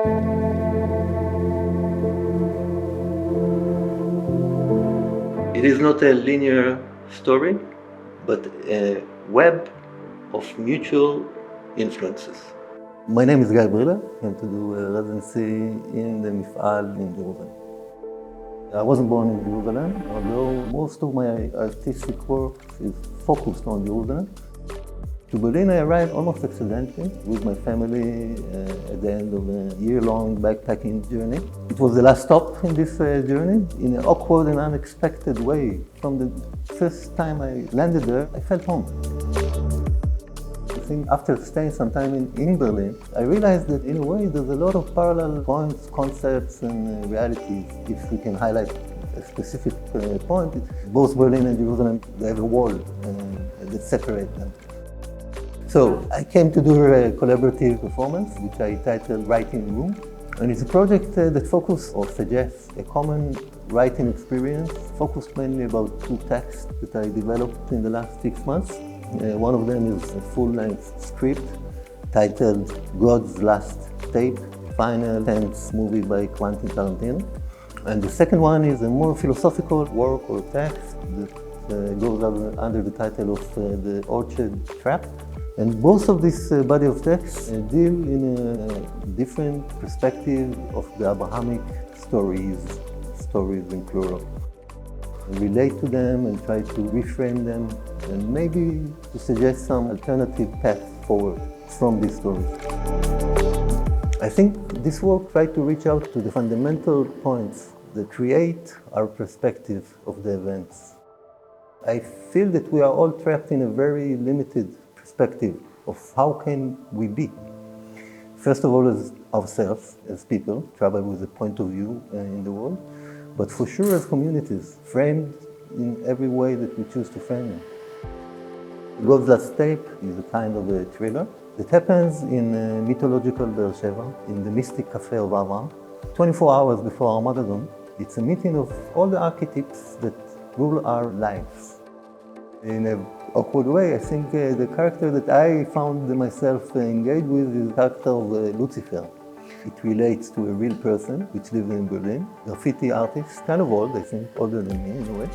It is not a linear story, but a web of mutual influences. My name is Briller. I came to do a residency in the HaMiffal in Jerusalem. I wasn't born in Jerusalem, although most of my artistic work is focused on Jerusalem. To Berlin, I arrived almost accidentally with my family at the end of a year-long backpacking journey. It was the last stop in this journey in an awkward and unexpected way. From the first time I landed there, I felt home. I think after staying some time in Berlin, I realized that in a way there's a lot of parallel points, concepts, and realities. If we can highlight a specific point, both Berlin and Jerusalem, they have a wall that separates them. So I came to do a collaborative performance, which I titled Writing Room. And it's a project that focuses or suggests a common writing experience, focused mainly about two texts that I developed in the last 6 months. One of them is a full-length script titled God's Last Tape, final tense movie by Quentin Tarantino. And the second one is a more philosophical work or text that goes under the title of The Orchard Trap. And both of this body of texts deal in a different perspective of the Abrahamic stories in plural. Relate to them and try to reframe them and maybe to suggest some alternative path forward from these stories. I think this work tried to reach out to the fundamental points that create our perspective of the events. I feel that we are all trapped in a very limited perspective of how can we be. First of all, as ourselves, as people, travel with a point of view in the world, but for sure as communities, framed in every way that we choose to frame them. God's Last Tape is a kind of a thriller that happens in mythological Beersheba, in the mystic cafe of Avraham. 24 hours before Armageddon, it's a meeting of all the archetypes that rule our lives. In an awkward way, I think the character that I found myself engaged with is the character of Lucifer. It relates to a real person which lives in Berlin, graffiti artist, kind of old, I think, older than me in a way,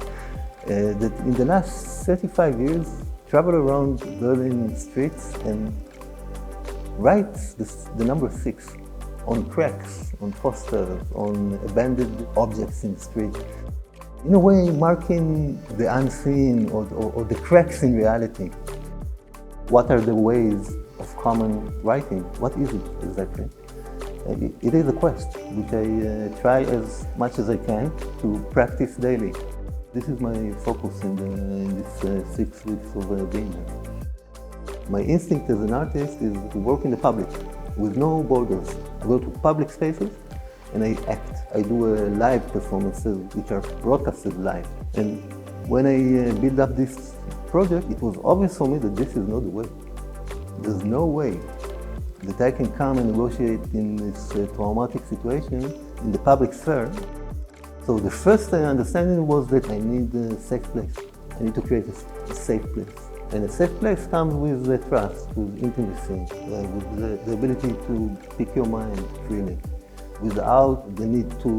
that in the last 35 years traveled around Berlin streets and writes the number 6 on cracks, on posters, on abandoned objects in the street. In a way, marking the unseen or the cracks in reality. What are the ways of common writing? What is it exactly? It is a quest, which I try as much as I can to practice daily. This is my focus in this 6 weeks of being here. My instinct as an artist is to work in the public, with no borders. I go to public spaces and I act. I do live performances which are broadcasted live. And when I built up this project, it was obvious for me that this is not the way. There's no way that I can come and negotiate in this traumatic situation in the public sphere. So the first understanding was that I need a safe place. I need to create a safe place. And a safe place comes with trust, with intimacy, with the ability to speak your mind freely, without the need to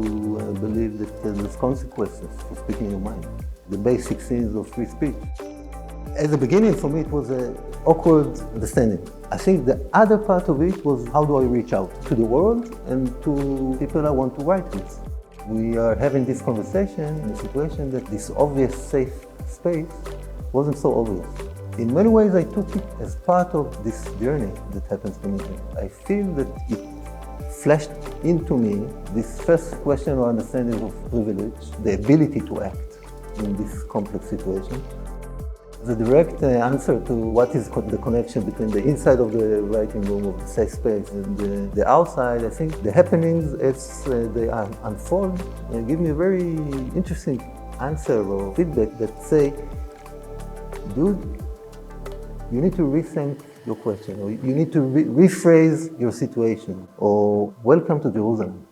believe that there's consequences for speaking your mind. The basic sins of free speech. As a beginning, for me, it was an awkward understanding. I think the other part of it was how do I reach out to the world and to people I want to write with. We are having this conversation in a situation that this obvious safe space wasn't so obvious. In many ways, I took it as part of this journey that happens to me. I feel that it flashed into me this first question or understanding of privilege, the ability to act in this complex situation. The direct answer to what is the connection between the inside of the writing room of the safe space and the outside, I think the happenings as they unfold give me a very interesting answer or feedback that say, dude, you need to rethink your question, or you need to rephrase your situation, or welcome to Jerusalem.